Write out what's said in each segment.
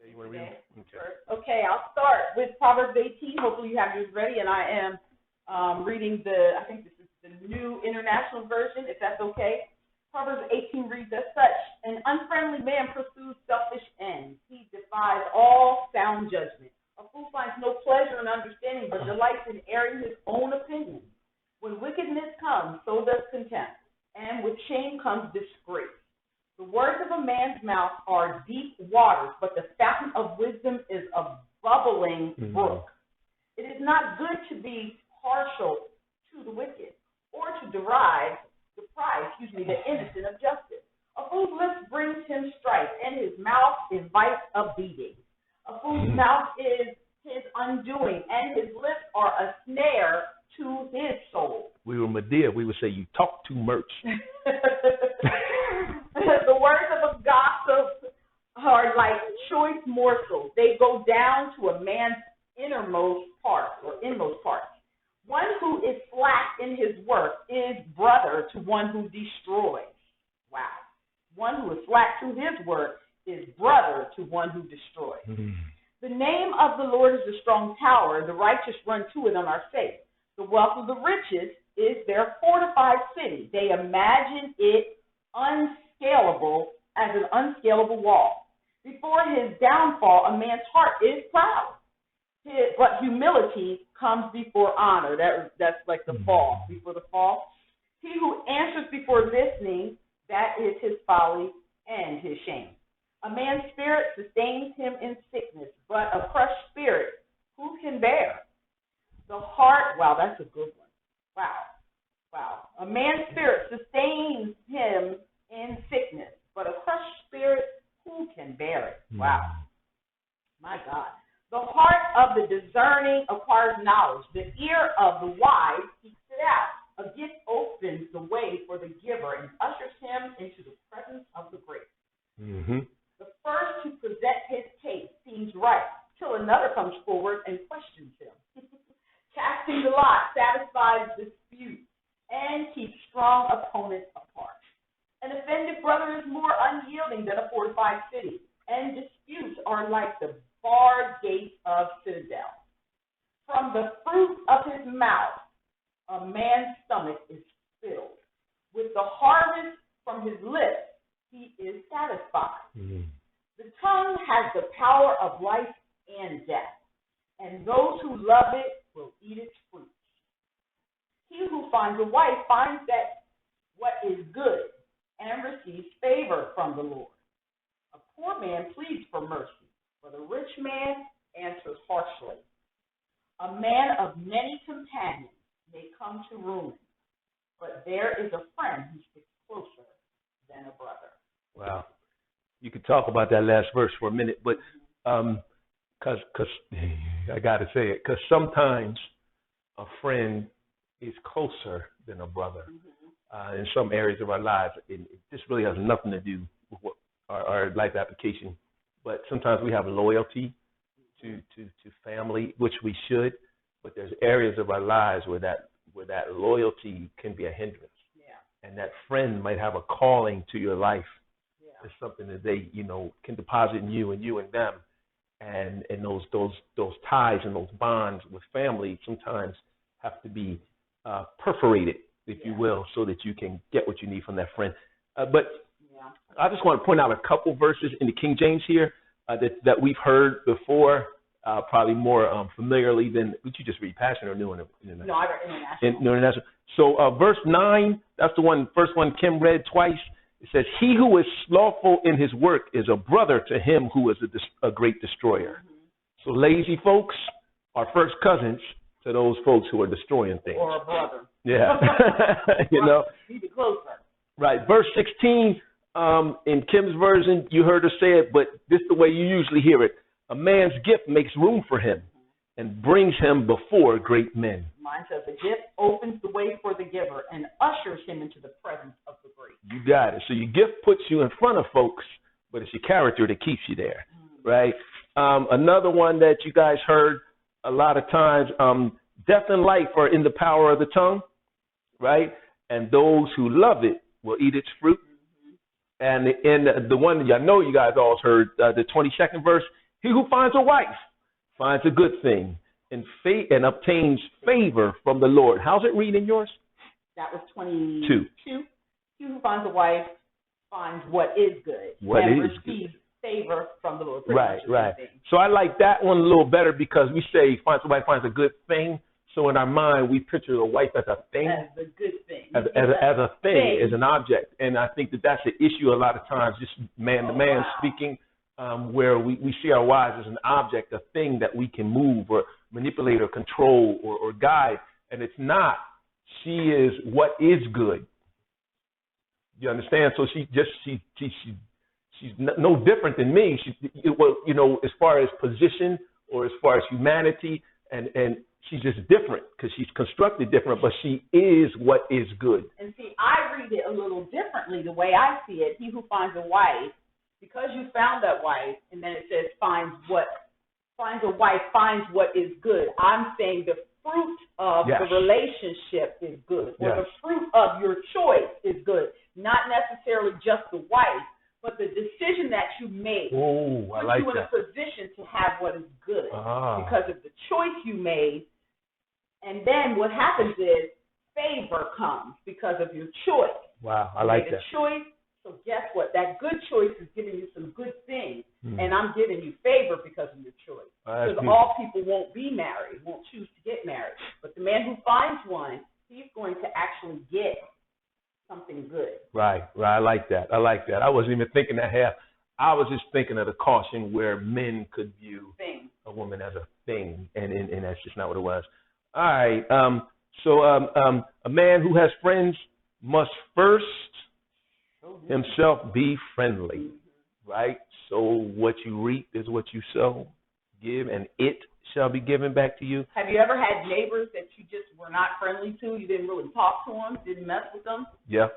You want to read them? Okay, I'll start with Proverbs 18. Hopefully you have yours ready, and I am reading I think this is the New International Version, if that's okay. Proverbs 18 reads as such: An unfriendly man pursues selfish ends. He defies all sound judgment. A fool finds no pleasure in understanding, but delights in airing his own opinion. When wickedness comes, so does contempt, and with shame comes disgrace. The words of a man's mouth are deep waters, but the fountain of wisdom is a bubbling brook. It is not good to be partial to the wicked, or to deprive the innocent of justice. A fool's lips brings him strife, and his mouth invites a beating. A fool's mouth is his undoing, and his lips are a snare to his soul. We were Medea. We would say you talk too much. The words of a gossip are like choice morsels. They go down to a man's inmost parts. One who is slack in his work is brother to one who destroys. Wow. One who is slack to his work is brother to one who destroys. The name of the Lord is a strong tower. The righteous run to it and are safe. The wealth of the riches is their fortified city. They imagine it unscalable as an unscalable wall. Before his downfall, a man's heart is proud. But humility comes before honor. That's like the fall, before the fall. He who answers before listening, that is his folly and his shame. A man's spirit sustains him in sickness, but a crushed spirit who can bear? The heart, wow, that's a good one. Wow. A man's spirit sustains him in sickness, but a crushed spirit, who can bear it? Wow. My God. The heart of the discerning acquires knowledge. The ear of the wise seeks it out. A gift opens the way for the giver and ushers him into the presence of the great. The first to present his case seems right, till another comes forward and questions him. Casting the lot satisfies dispute and keeps strong opponents apart. An offended brother is more unyielding than a fortified city, and disputes are like the barred gates of citadel. From the fruit of his mouth, a man's stomach is filled. With the harvest from his lips, he is satisfied. The tongue has the power of life and death, and those who love it will eat its fruit. He who finds a wife finds that what is good and receives favor from the Lord. A poor man pleads for mercy, but a rich man answers harshly. A man of many companions may come to ruin, but there is a friend who sticks closer than a brother. Wow. You could talk about that last verse for a minute, but because I got to say it, because sometimes a friend is closer than a brother in some areas of our lives. This really has nothing to do with what our life application, but sometimes we have loyalty to family, which we should, but there's areas of our lives where that loyalty can be a hindrance. And that friend might have a calling to your life. It's something that they, can deposit in you and you in them. And those ties and those bonds with family sometimes have to be perforated, if you will, so that you can get what you need from that friend. But I just want to point out a couple verses in the King James here that we've heard before, probably more familiarly than, would you just read Passion or New International? No, I read International. New International. So verse 9, that's the first one Kim read twice. It says, he who is slothful in his work is a brother to him who is a great destroyer. So lazy folks are first cousins to those folks who are destroying things. Or a brother. Yeah. Be closer. Right. Verse 16, in Kim's version, you heard her say it, but this is the way you usually hear it. A man's gift makes room for him and brings him before great men. Mine says the gift opens the way for the giver and ushers him into the presence of the great. You got it. So your gift puts you in front of folks, but it's your character that keeps you there, right? Another one that you guys heard a lot of times, death and life are in the power of the tongue, right? And those who love it will eat its fruit. And in the one that I know you guys all heard, the 22nd verse, He who finds a wife finds a good thing and obtains favor from the Lord. How's it read in yours? That was 22. He who finds a wife finds what is good and receives favor from the Lord. Right. So I like that one a little better because we say finds a wife finds a good thing. So in our mind, we picture a wife as a thing. As a good thing. As a thing, as an object. And I think that's the issue a lot of times, just man to man speaking, where we see our wives as an object, a thing that we can move or manipulate or control or guide. And it's not. She is what is good. You understand? So she's no different than me. As far as position or as far as humanity, and she's just different because she's constructed different, but she is what is good. And see, I read it a little differently the way I see it. He who finds a wife, because you found that wife, and then it says finds a wife finds what is good. I'm saying the fruit of the relationship is good, or the fruit of your choice is good. Not necessarily just the wife, but the decision that you made puts you in a position to have what is good because of the choice you made. And then what happens is favor comes because of your choice. Wow, I like that. Choice. So guess what? That good choice is giving you some good things, and I'm giving you favor because of your choice. Because all people won't be married, won't choose to get married. But the man who finds one, he's going to actually get something good. Right. I like that. I wasn't even thinking that half. I was just thinking of the caution where men could view a woman as a thing, and that's just not what it was. All right. So a man who has friends must first himself be friendly, right? So what you reap is what you sow. Give, and it shall be given back to you. Have you ever had neighbors that you just were not friendly to? You didn't really talk to them, didn't mess with them? Yeah.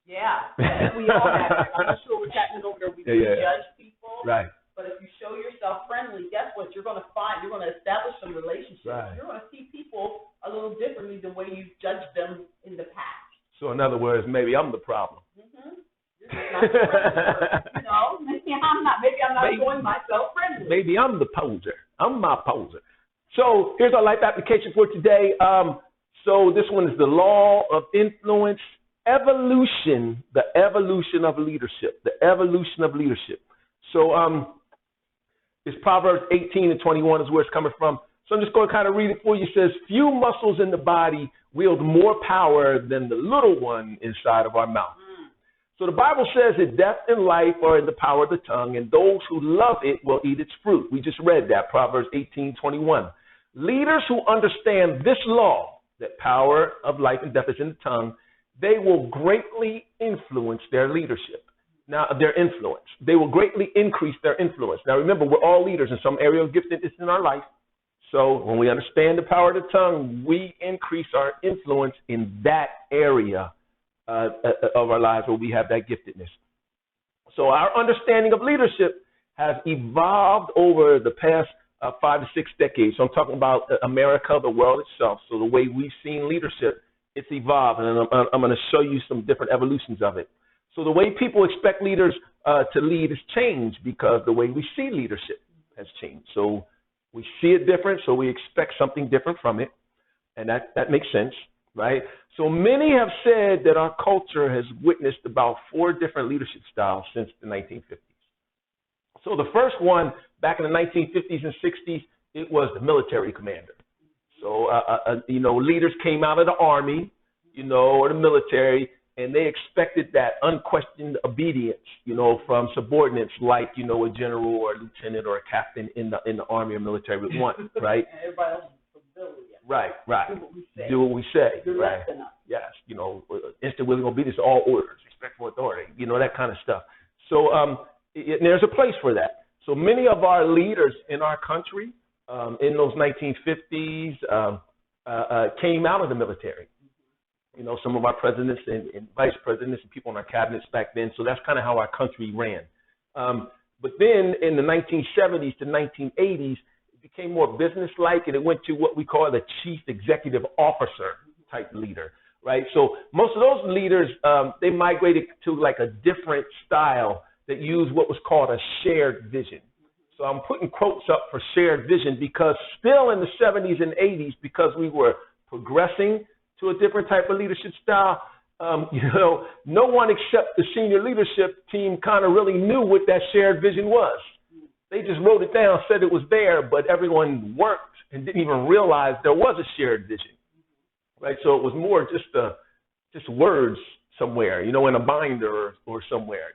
Yeah. We all have it. I'm not sure what's happening over there. We judge people. Right. But if you show yourself friendly, guess what? You're going to establish some relationships. Right. You're going to see people a little differently than the way you've judged them in the past. So in other words, maybe I'm the problem. Mm-hmm. Maybe I'm not showing myself friendly. Maybe I'm the poser. I'm my poser. So here's our life application for today. So this one is the law of influence, evolution, the evolution of leadership, the evolution of leadership. So it's Proverbs 18:21 is where it's coming from. So I'm just going to kind of read it for you. It says, few muscles in the body wield more power than the little one inside of our mouth. So the Bible says that death and life are in the power of the tongue, and those who love it will eat its fruit. We just read that, Proverbs 18:21. Leaders who understand this law, that power of life and death is in the tongue, they will greatly influence their leadership. Now, their influence. They will greatly increase their influence. Now, remember, we're all leaders in some area of giftedness in our life. So when we understand the power of the tongue, we increase our influence in that area of our lives where we have that giftedness. So our understanding of leadership has evolved over the past 5 to 6 decades. So I'm talking about America, the world itself. So the way we've seen leadership, it's evolved, and I'm going to show you some different evolutions of it. So the way people expect leaders to lead has changed because the way we see leadership has changed. So we see it different, so we expect something different from it, and that makes sense, right? So many have said that our culture has witnessed about 4 different leadership styles since the 1950s. So the first one, back in the 1950s and 60s, it was the military commander. So, leaders came out of the army, or the military, and they expected that unquestioned obedience, from subordinates like, a general or a lieutenant or a captain in the army or military would want, right? Everybody else is civilian. Right. Do what we say. You're right. Less than us. Yes, instant willing obedience to all orders, respect for authority, that kind of stuff. So there's a place for that. So many of our leaders in our country in those 1950s came out of the military. Some of our presidents and vice presidents and people in our cabinets back then. So that's kind of how our country ran. But then in the 1970s to 1980s, it became more businesslike, and it went to what we call the chief executive officer type leader, right? So most of those leaders, they migrated to like a different style that used what was called a shared vision. So I'm putting quotes up for shared vision because still in the 70s and 80s, because we were progressing to a different type of leadership style, no one except the senior leadership team kind of really knew what that shared vision was. They just wrote it down, said it was there, but everyone worked and didn't even realize there was a shared vision, right? So it was more just words somewhere, in a binder or somewhere,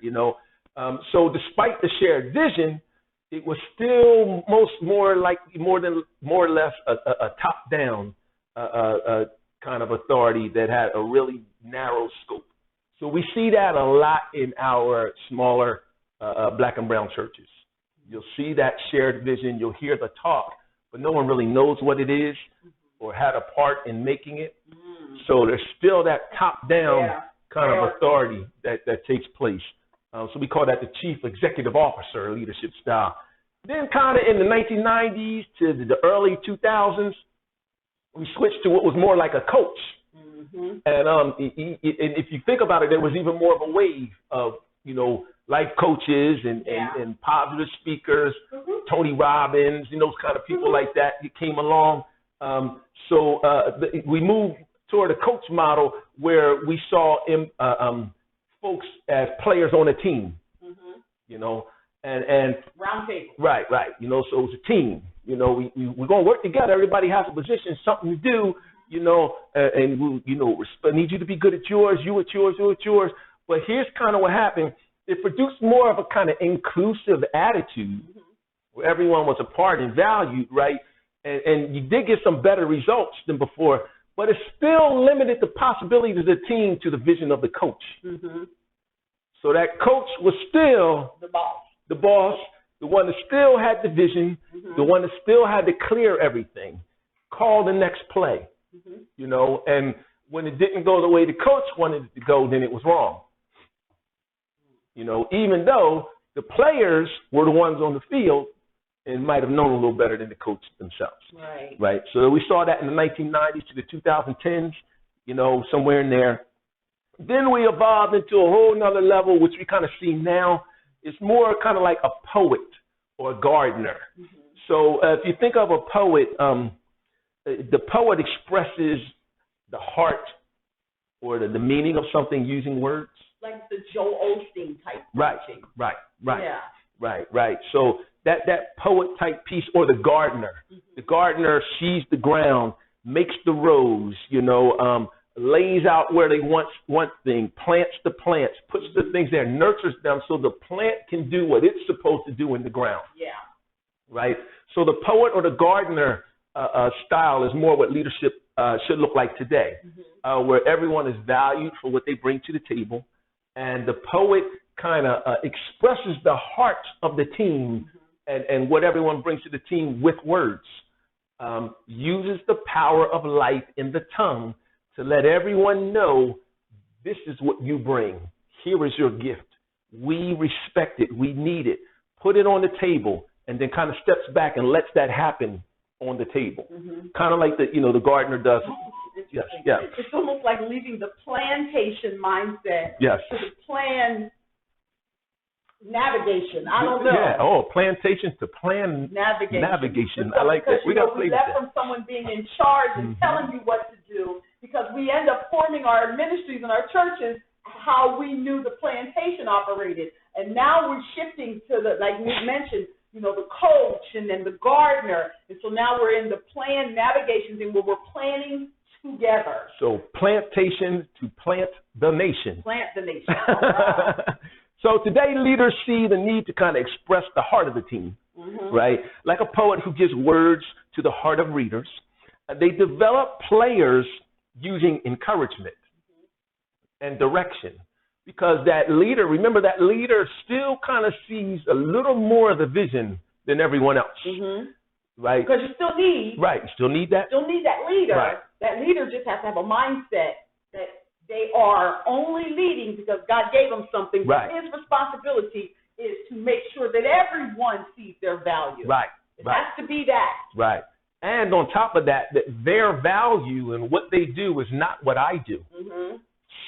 So despite the shared vision, it was still more or less a top-down kind of authority that had a really narrow scope. So we see that a lot in our smaller black and brown churches. You'll see that shared vision. You'll hear the talk, but no one really knows what it is or had a part in making it. So there's still that top-down kind of authority that takes place. So we call that the chief executive officer leadership style. Then kind of in the 1990s to the early 2000s, we switched to what was more like a coach. And if you think about it, there was even more of a wave of, life coaches and positive speakers, Tony Robbins, those kind of people like that came along. We moved toward a coach model where we saw folks as players on a team, and round table. Right. So it was a team. We're going to work together. Everybody has a position, something to do, and we need you to be good at yours, you at yours, you at yours. But here's kind of what happened. It produced more of a kind of inclusive attitude where everyone was a part and valued, right? And you did get some better results than before, but it still limited the possibilities of the team to the vision of the coach. So that coach was still the boss, the one that still had the vision, the one that still had to clear everything, call the next play, and when it didn't go the way the coach wanted it to go, then it was wrong. Even though the players were the ones on the field and might have known a little better than the coach themselves. Right. So we saw that in the 1990s to the 2010s, somewhere in there. Then we evolved into a whole nother level, which we kind of see now. It's more kind of like a poet or a gardener. So if you think of a poet, the poet expresses the heart or the meaning of something using words. Like the Joel Osteen type. Right. Yeah. Right. So that poet type piece, or the gardener. The gardener sees the ground, makes the rows, lays out where they want things, plants the plants, puts the things there, nurtures them so the plant can do what it's supposed to do in the ground. Yeah. Right. So the poet or the gardener style is more what leadership should look like today, where everyone is valued for what they bring to the table. And the poet kind of expresses the heart of the team and what everyone brings to the team with words, uses the power of life in the tongue to let everyone know this is what you bring. Here is your gift. We respect it. We need it. Put it on the table, and then kind of steps back and lets that happen on the table. Kind of like the gardener does. Yes. It's almost like leaving the plantation mindset to the plan navigation. I don't know. Yeah. Oh, plantation to plan navigation. I like that. We got to play that from someone being in charge and telling you what to do, because we end up forming our ministries and our churches how we knew the plantation operated. And now we're shifting to like we mentioned, the coach and then the gardener. And so now we're in the plan navigation thing where we're planning together. So plantation to plant the nation. Plant the nation. Right. So today leaders see the need to kind of express the heart of the team, right? Like a poet who gives words to the heart of readers. They develop players using encouragement and direction, because that leader still kind of sees a little more of the vision than everyone else. Right? Because you still need. Right. You still need that. Still need that leader. Right. That leader just has to have a mindset that they are only leading because God gave them something. Right. But his responsibility is to make sure that everyone sees their value. Right. It has to be that. Right. And on top of that, their value and what they do is not what I do.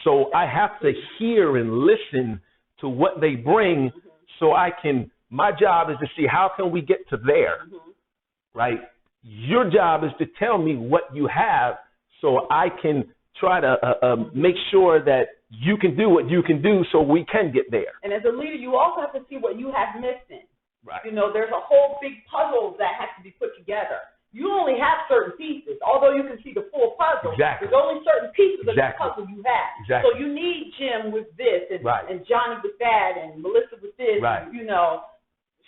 So I have to hear and listen to what they bring so I can My job is to see how can we get to there, right? Your job is to tell me what you have so I can try to make sure that you can do what you can do so we can get there. And as a leader, you also have to see what you have missing. Right. You know, there's a whole big puzzle that has to be put together. You only have certain pieces, although you can see the full puzzle. Exactly. There's only certain pieces of the puzzle you have. Exactly. So you need Jim with this, and Johnny with that, and Melissa with this, and, you know,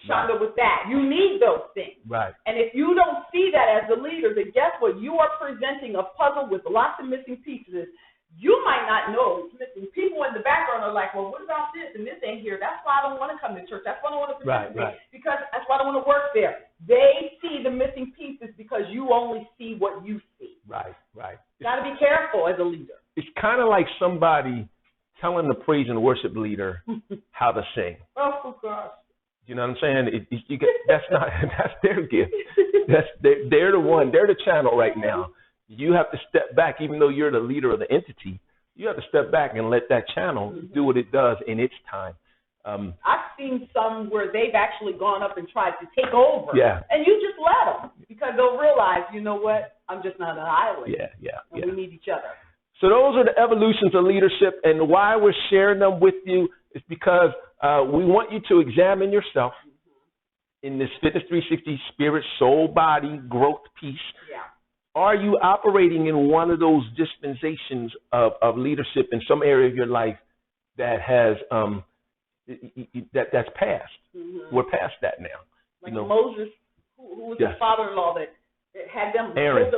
Shonda with that. You need those things. Right. And if you don't see that as a leader, then guess what? You are presenting a puzzle with lots of missing pieces. You might not know it's missing. People in the background are like, well, what about this? And this ain't here. That's why I don't want to come to church. That's why I don't want to participate. Because that's why I don't want to work there. They see the missing pieces because you only see what you see. Right. Got to be careful as a leader. It's kind of like somebody telling the praise and worship leader how to sing. Oh, gosh. You know what I'm saying? That's their gift. They're the one. They're the channel right now. You have to step back, even though you're the leader of the entity. You have to step back and let that channel do what it does in its time. I've seen some where they've actually gone up and tried to take over. Yeah. And you just let them because they'll realize, you know what, I'm just not an island. Yeah. We need each other. So those are the evolutions of leadership, and why we're sharing them with you is because we want you to examine yourself in this Fitness 360 spirit, soul, body growth piece. Yeah. Are you operating in one of those dispensations of leadership in some area of your life that has that's passed? We're past that now. Like Moses, who was his father-in-law that had them. Aaron.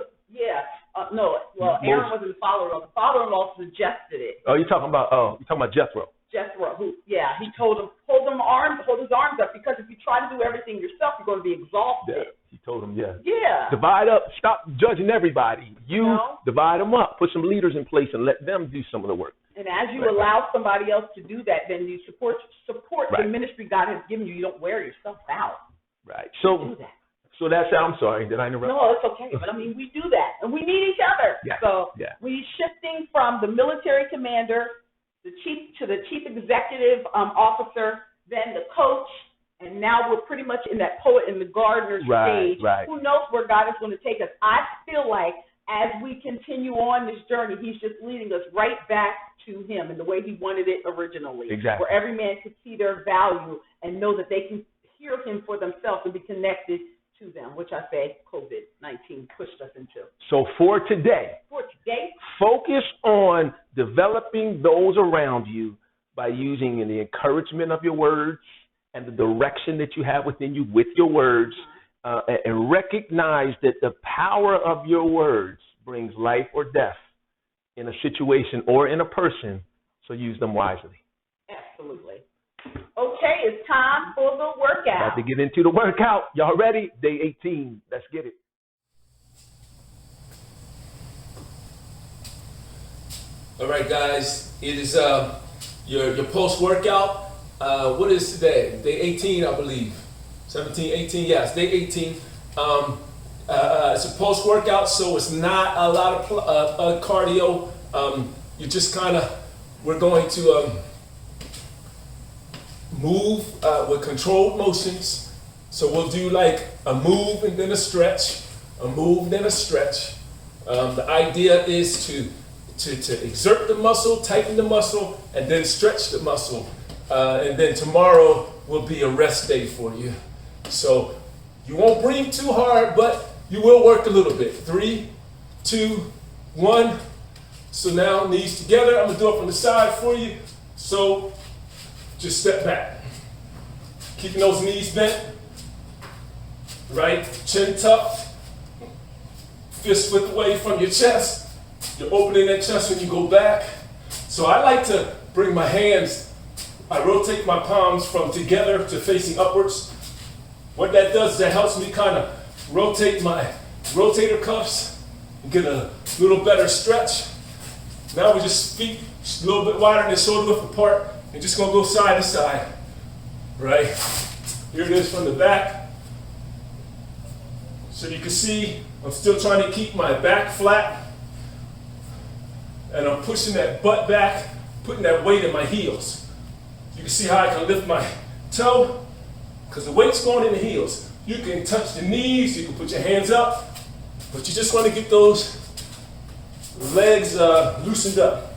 Aaron wasn't the father-in-law. The father-in-law suggested it. Oh, you're talking about Jethro. Jethro, he told him hold his arms up, because if you try to do everything yourself, you're going to be exhausted. Yeah, he told him, Yeah. Divide up. Stop judging everybody. Divide them up. Put some leaders in place and let them do some of the work. And as you allow somebody else to do that, then you support the ministry God has given you. You don't wear yourself out. Right. Do that. So that's, I'm sorry, did I interrupt? No, it's okay. But I mean, we do that, and we need each other. Yeah. So we're shifting from the military commander, the chief executive officer, then the coach, and now we're pretty much in that poet and the gardener stage. Right. Who knows where God is going to take us? I feel like as we continue on this journey, He's just leading us right back to Him in the way He wanted it originally. Exactly. Where every man can see their value and know that they can hear Him for themselves and be connected to them, which I say COVID-19 pushed us into. So for today, focus on developing those around you by using the encouragement of your words and the direction that you have within you with your words, and recognize that the power of your words brings life or death in a situation or in a person, so use them wisely. Absolutely. Okay, it's time for the workout. About to get into the workout. Y'all ready? Day 18. Let's get it. All right, guys. It is your post-workout. What is today? Day 18, I believe. 17, 18. Yes, day 18. It's a post-workout, so it's not a lot of cardio. You just we're going to move with controlled motions. So we'll do like a move and then a stretch, a move, then a stretch. The idea is to exert the muscle, tighten the muscle, and then stretch the muscle. And then tomorrow will be a rest day for you. So you won't breathe too hard, but you will work a little bit. 3, 2, 1. So now knees together. I'm gonna do it from the side for you. So just step back. Keeping those knees bent. Right, chin tucked. Fist width away from your chest. You're opening that chest when you go back. So I like to bring my hands, I rotate my palms from together to facing upwards. What that does is that helps me kind of rotate my rotator cuffs and get a little better stretch. Now we just feet a little bit wider than shoulder width apart, and just gonna go side to side. Right? Here it is from the back. So you can see I'm still trying to keep my back flat, and I'm pushing that butt back, putting that weight in my heels. You can see how I can lift my toe because the weight's going in the heels. You can touch the knees, you can put your hands up, but you just want to get those legs loosened up.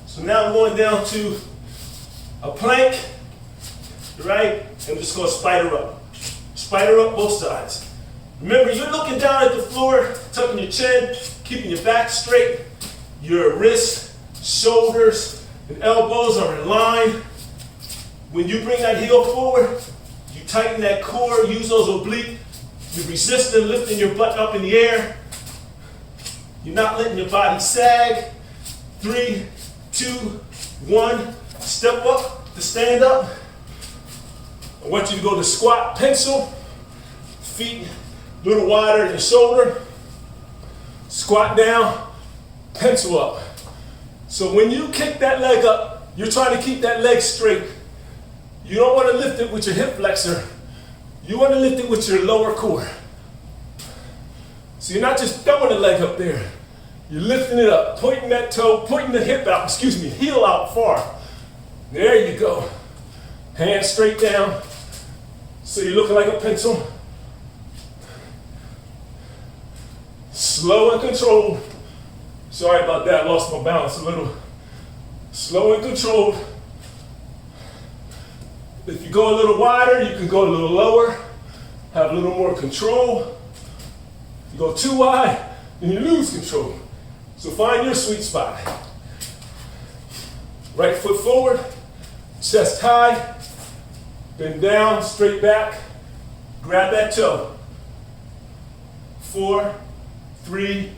So now I'm going down to a plank, right? I'm just going to spider up. Spider up both sides. Remember, you're looking down at the floor, tucking your chin, keeping your back straight. Your wrists, shoulders, and elbows are in line. When you bring that heel forward, you tighten that core, use those obliques. You're resisting lifting your butt up in the air. You're not letting your body sag. 3, 2, 1. Step up to stand up. I want you to go to squat pencil. Feet a little wider than your shoulder. Squat down, pencil up. So when you kick that leg up, you're trying to keep that leg straight. You don't want to lift it with your hip flexor. You want to lift it with your lower core. So you're not just throwing the leg up there. You're lifting it up, pointing that toe, pointing the hip out, heel out far. There you go. Hands straight down. So you're looking like a pencil. Slow and controlled. Sorry about that, I lost my balance a little. Slow and controlled. If you go a little wider, you can go a little lower, have a little more control. If you go too wide, then you lose control. So find your sweet spot. Right foot forward, chest high, bend down, straight back, grab that toe. 4, 3,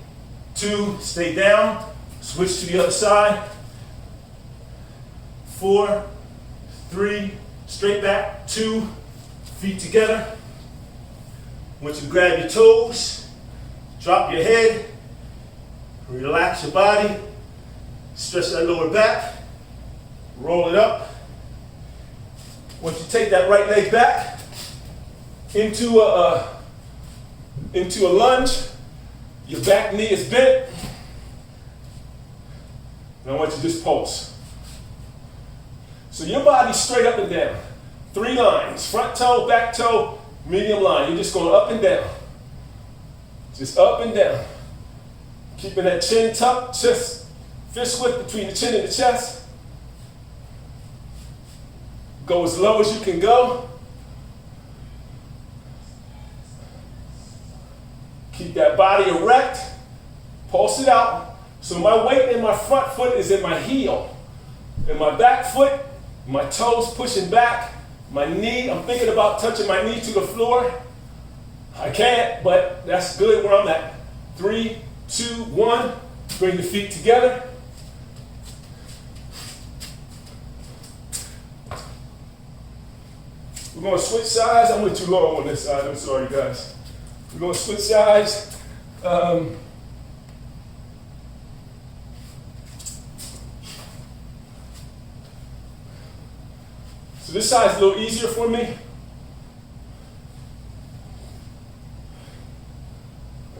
2, stay down, switch to the other side. 4, 3, straight back, 2, feet together. I want you to grab your toes, drop your head, relax your body, stretch that lower back, roll it up. Once you take that right leg back into a lunge, your back knee is bent, and I want you to just pulse. So your body's straight up and down. 3 lines, front toe, back toe, medium line. You're just going up and down. Just up and down. Keeping that chin tucked, chest, fist width between the chin and the chest. Go as low as you can go. Keep that body erect. Pulse it out. So my weight in my front foot is in my heel. In my back foot, my toes pushing back. My knee, I'm thinking about touching my knee to the floor. I can't, but that's good where I'm at. 3, 2, 1. Bring the feet together. We're going to switch sides. I went too long on this side. I'm sorry, guys. We're going to switch sides. So this side's a little easier for me.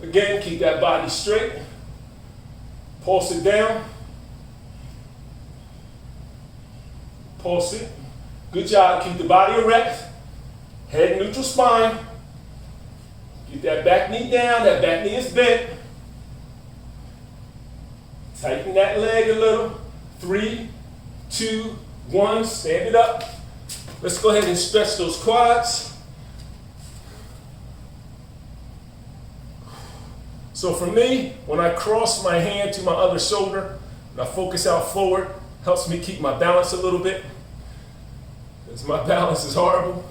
Again, keep that body straight. Pulse it down. Pulse it. Good job. Keep the body erect. Head neutral spine. Get that back knee down. That back knee is bent. Tighten that leg a little. 3, 2, 1. Stand it up. Let's go ahead and stretch those quads. So for me, when I cross my hand to my other shoulder, and I focus out forward, helps me keep my balance a little bit, because my balance is horrible.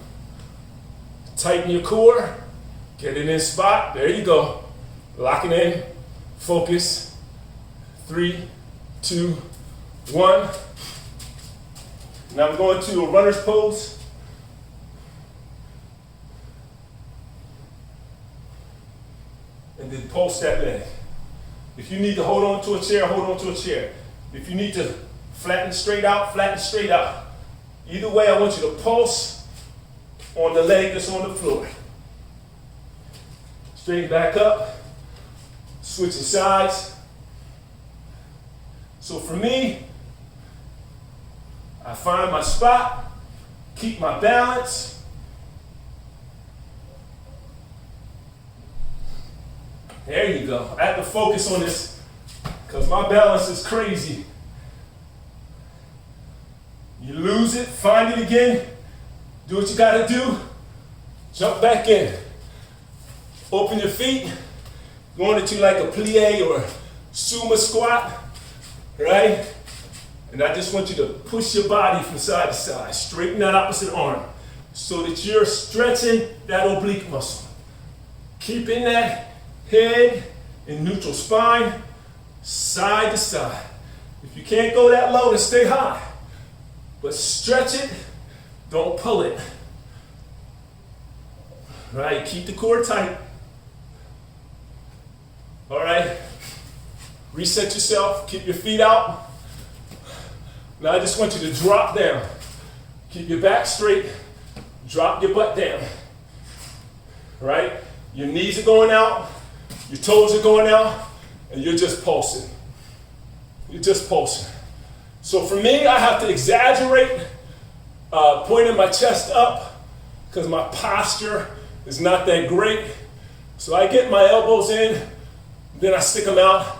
Tighten your core, get it in spot, there you go. Lock it in, focus. 3, 2, 1. Now I'm going to a runner's pose. And then pulse that leg. If you need to hold on to a chair, hold on to a chair. If you need to flatten straight out, flatten straight out. Either way, I want you to pulse on the leg that's on the floor. Straight back up, switching sides. So for me, I find my spot, keep my balance, There you go. I have to focus on this because my balance is crazy. You lose it, find it again, do what you gotta do, jump back in. Open your feet, going into like a plie or sumo squat, right? And I just want you to push your body from side to side, straighten that opposite arm so that you're stretching that oblique muscle. Keeping that head in neutral spine, side to side. If you can't go that low, then stay high. But stretch it, don't pull it. Right, keep the core tight. All right, reset yourself, keep your feet out. Now I just want you to drop down. Keep your back straight, drop your butt down. All right, your knees are going out, your toes are going out, and you're just pulsing. You're just pulsing. So for me, I have to exaggerate pointing my chest up because my posture is not that great. So I get my elbows in, then I stick them out,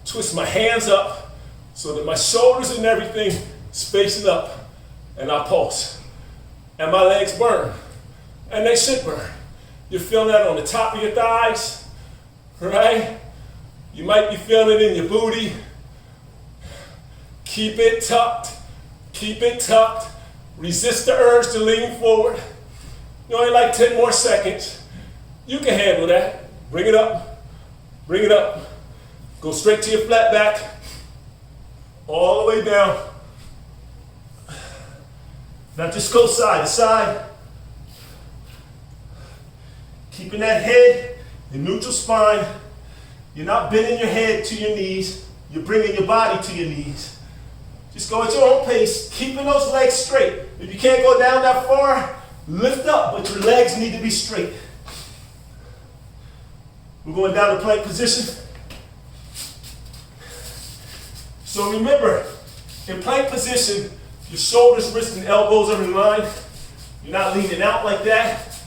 twist my hands up so that my shoulders and everything is facing up, and I pulse. And my legs burn, and they should burn. You're feeling that on the top of your thighs, right? You might be feeling it in your booty. Keep it tucked, keep it tucked. Resist the urge to lean forward. You only like 10 more seconds. You can handle that. Bring it up, bring it up. Go straight to your flat back, all the way down. Now just go side to side. Keeping that head in neutral spine. You're not bending your head to your knees. You're bringing your body to your knees. Just go at your own pace, keeping those legs straight. If you can't go down that far, lift up, but your legs need to be straight. We're going down to plank position. So remember, in plank position, your shoulders, wrists, and elbows are in line. You're not leaning out like that.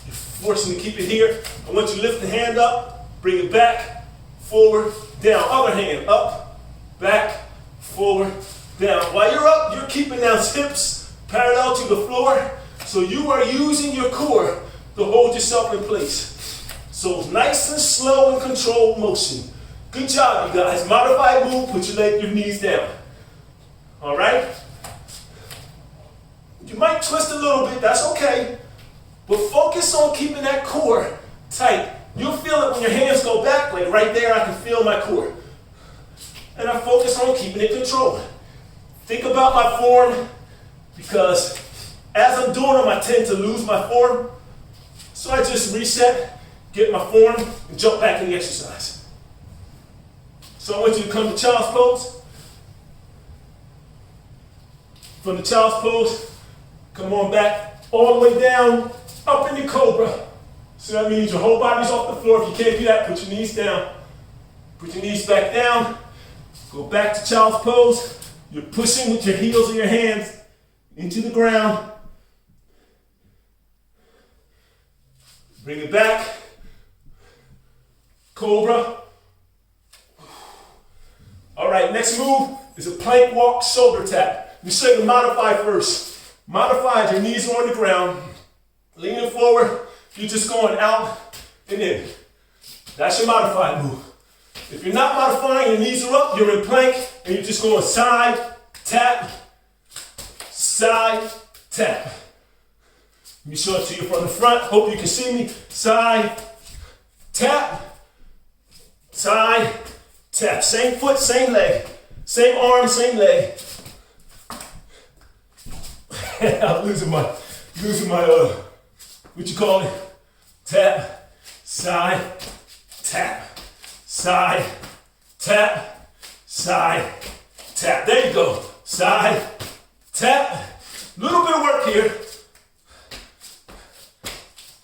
You're forcing to keep it here. I want you to lift the hand up, bring it back, forward, down. Other hand, up, back, forward, down. While you're up, you're keeping those hips parallel to the floor, so you are using your core to hold yourself in place. So nice and slow and controlled motion. Good job, you guys. Modified move, put your knees down. All right? You might twist a little bit, that's okay. But focus on keeping that core tight. You'll feel it when your hands go back, like right there, I can feel my core. And I focus on keeping it controlled. Think about my form, because as I'm doing them, I tend to lose my form. So I just reset, get my form, and jump back in the exercise. So I want you to come to child's pose. From the child's pose, come on back, all the way down, up in your cobra. So that means your whole body's off the floor. If you can't do that, put your knees down. Put your knees back down. Go back to child's pose. You're pushing with your heels of your hands into the ground. Bring it back. Cobra. All right, next move is a plank walk shoulder tap. You show the modify first. Modified, your knees are on the ground. Leaning forward, you're just going out and in. That's your modified move. If you're not modifying, your knees are up, you're in plank, and you're just going side, tap, side, tap. Let me show it to you from the front. Hope you can see me. Side, tap, side, tap. Same foot, same leg. Same arm, same leg. I'm losing my, what you call it? Tap, side, tap. Side, tap, side, tap. There you go. Side, tap. Little bit of work here.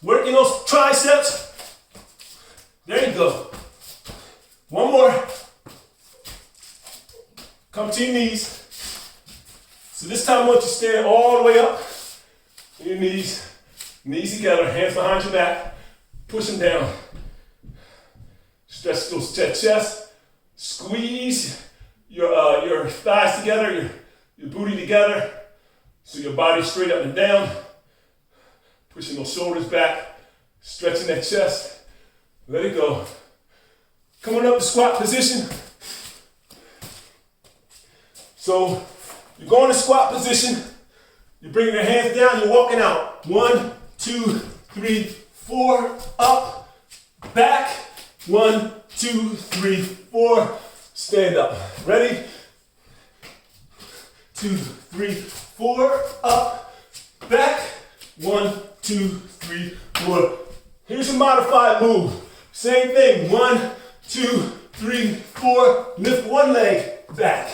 Working those triceps. There you go. One more. Come to your knees. So this time I want you to stand all the way up. Your knees together, hands behind your back. Push them down. Stretch that chest. Squeeze your thighs together, your booty together. So your body's straight up and down. Pushing those shoulders back. Stretching that chest. Let it go. Coming up to squat position. So you go in the squat position. You're bringing your hands down. You're walking out. 1, 2, 3, 4. Up. Back. 1, 2, 3, 4. Stand up. Ready? 2, 3, 4. Up. Back. 1, 2, 3, 4. Here's a modified move. Same thing. 1, 2, 3, 4. Lift one leg back.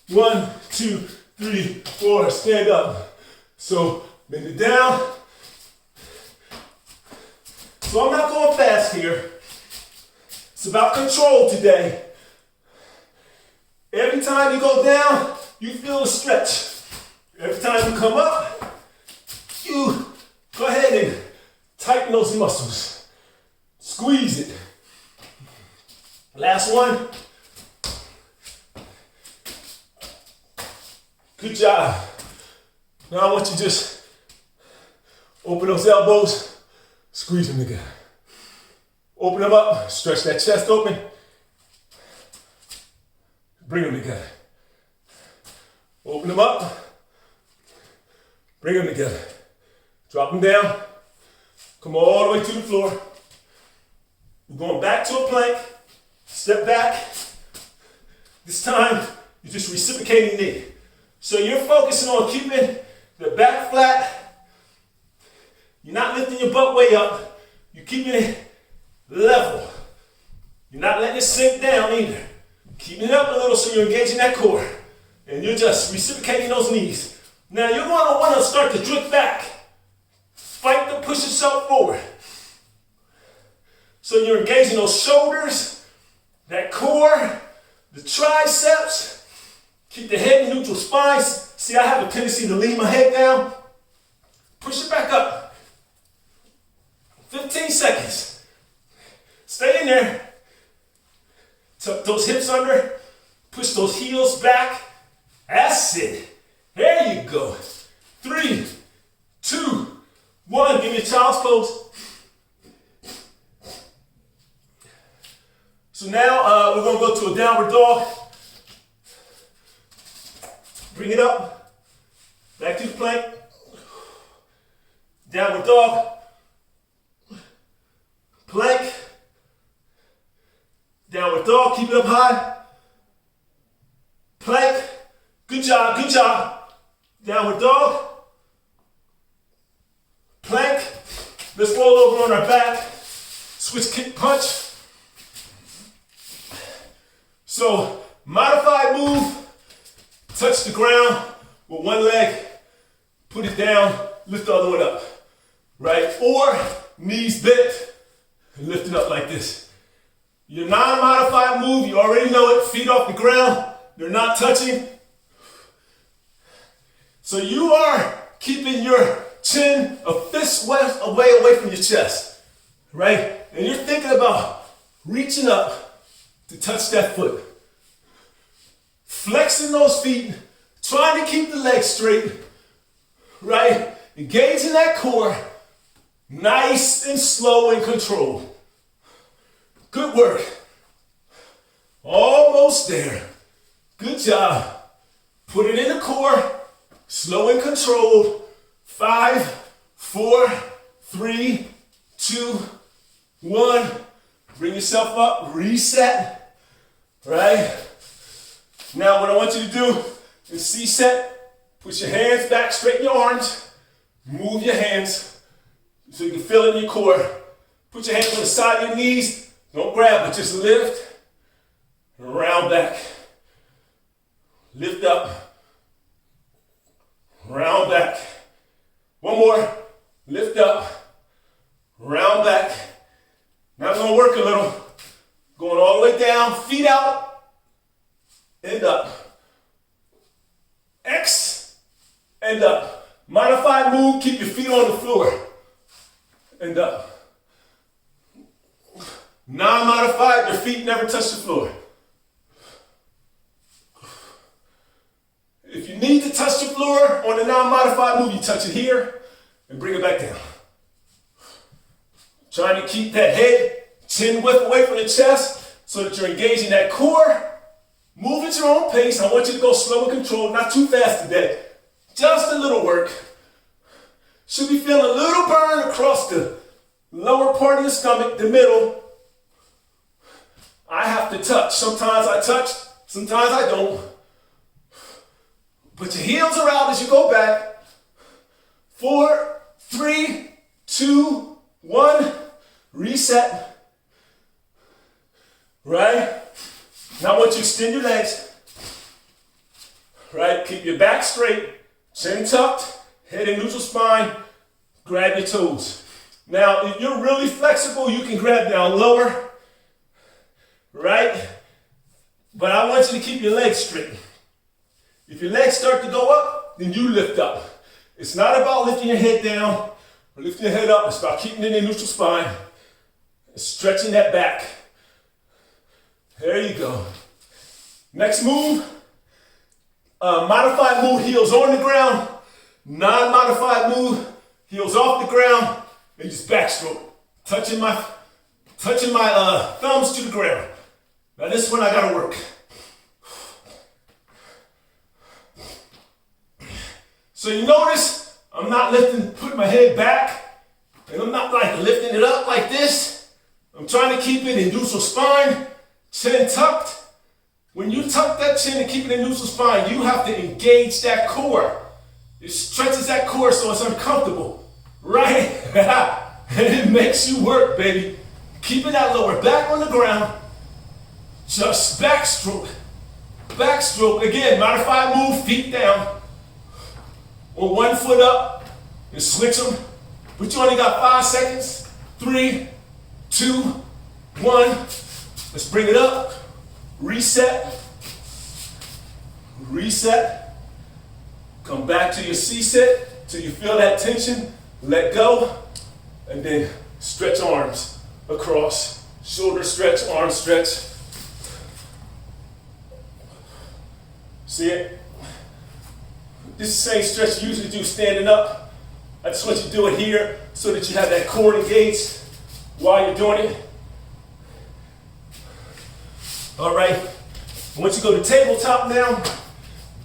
1, 2, 3, 4. Stand up. So bend it down. So I'm not going fast here. It's about control today. Every time you go down, you feel a stretch. Every time you come up, you go ahead and tighten those muscles. Squeeze it. Last one. Good job. Now I want you to just open those elbows, squeeze them together. Open them up, stretch that chest open. Bring them together. Open them up, bring them together. Drop them down. Come all the way to the floor. We're going back to a plank. Step back. This time, you're just reciprocating knee. So you're focusing on keeping the back flat. You're not lifting your butt way up. You're keeping it level. You're not letting it sink down either. Keeping it up a little so you're engaging that core. And you're just reciprocating those knees. Now you're going to want to start to drift back. Fight to push yourself forward. So you're engaging those shoulders, that core, the triceps. Keep the head in neutral spine. See, I have a tendency to lean my head down. Push it back up. 15 seconds. Stay in there. Tuck those hips under. Push those heels back. That's it. There you go. 3, 2, 1. Give me a child's pose. So now we're going to go to a downward dog. Bring it up. Back to the plank. Downward dog. Plank. Downward dog. Keep it up high. Plank. Good job. Good job. Downward dog. Plank. Let's roll over on our back. Switch kick punch. So, modified move. Touch the ground with one leg. Put it down. Lift the other one up. Right? Or knees bent. And lift it up like this. Your non-modified move, you already know it. Feet off the ground. They're not touching. So you are keeping your chin a fist away from your chest. Right? And you're thinking about reaching up to touch that foot. Flexing those feet, trying to keep the legs straight, right? Engaging that core, nice and slow and controlled. Good work. Almost there. Good job. Put it in the core, slow and controlled. 5, 4, 3, 2, 1. Bring yourself up, reset, right? Now what I want you to do is C-set, push your hands back, straighten your arms, move your hands so you can feel it in your core. Put your hands on the side of your knees, don't grab, but just lift, and round back. Lift up, round back. One more, lift up, round back. Now I'm gonna work a little, going all the way down, feet out, and up. X, and up. Modified move, keep your feet on the floor. And up. Non-modified, your feet never touch the floor. If you need to touch the floor on the non-modified move, you touch it here and bring it back down. Trying to keep that head, chin width away from the chest so that you're engaging that core. Move at your own pace. I want you to go slow and controlled, not too fast today. Just a little work. Should be feeling a little burn across the lower part of your stomach, the middle. I have to touch. Sometimes I touch, sometimes I don't. Put your heels are out as you go back. 4, 3, 2, 1. Reset. Right? Now I want you to extend your legs. Right? Keep your back straight, chin tucked, head in neutral spine. Grab your toes. Now, if you're really flexible, you can grab down lower. Right? But I want you to keep your legs straight. If your legs start to go up, then you lift up. It's not about lifting your head down or lifting your head up. It's about keeping it in neutral spine and stretching that back. There you go. Next move, modified move, heels on the ground. Non-modified move, heels off the ground. And just backstroke, touching my thumbs to the ground. Now this one I gotta work. So you notice I'm not putting my head back, and I'm not like lifting it up like this. I'm trying to keep it in neutral spine, chin tucked. When you tuck that chin and keep it in neutral spine, you have to engage that core. It stretches that core so it's uncomfortable, right? And it makes you work, baby. Keeping that lower back on the ground. Just backstroke. Backstroke. Again, modified move, feet down. Or 1 foot up and switch them. But you only got 5 seconds. 3, 2, 1. Let's bring it up. Reset. Reset. Come back to your C-sit till you feel that tension. Let go. And then stretch arms across. Shoulder stretch, arm stretch. See it? This is the same stretch you usually do standing up. I just want you to do it here so that you have that core engaged while you're doing it. All right. Once you go to tabletop now,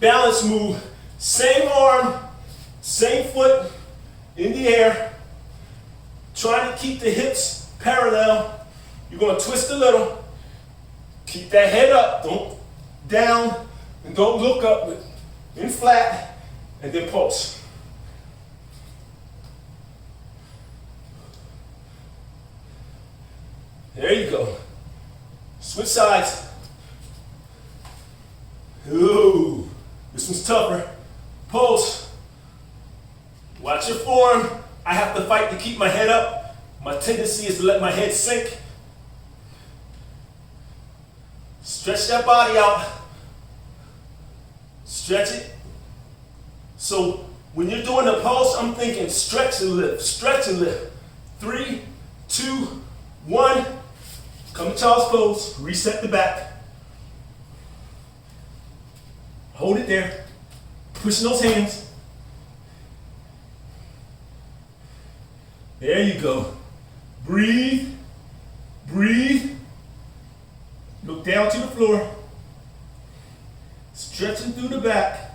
balance move. Same arm, same foot in the air. Trying to keep the hips parallel. You're going to twist a little. Keep that head up, don't down, and don't look up. In flat, and then pulse. There you go. Switch sides. Ooh, this one's tougher. Pulse. Watch your form. I have to fight to keep my head up. My tendency is to let my head sink. Stretch that body out. Stretch it. So when you're doing the pulse, I'm thinking stretch and lift, stretch and lift. 3, 2, 1. Come to child's pose. Reset the back. Hold it there. Pushing those hands. There you go. Breathe. Breathe. Look down to the floor. Stretching through the back.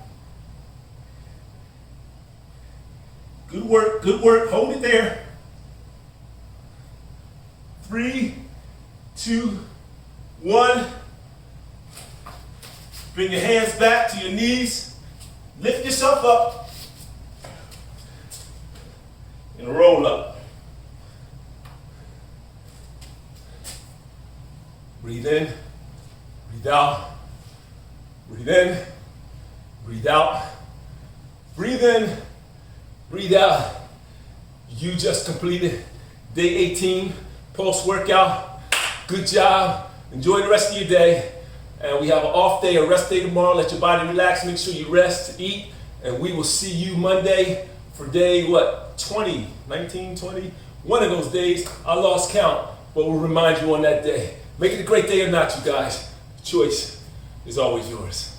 Good work, good work. Hold it there. 3, 2, 1. Bring your hands back to your knees. Lift yourself up. And roll up. Breathe in, breathe out. Breathe in, breathe out. Breathe in, breathe out. You just completed day 18 pulse workout. Good job. Enjoy the rest of your day. And we have an off day, a rest day tomorrow. Let your body relax. Make sure you rest, eat. And we will see you Monday for day, 20, 19, 20? One of those days. I lost count. what will remind you on that day. Make it a great day or not, you guys. The choice is always yours.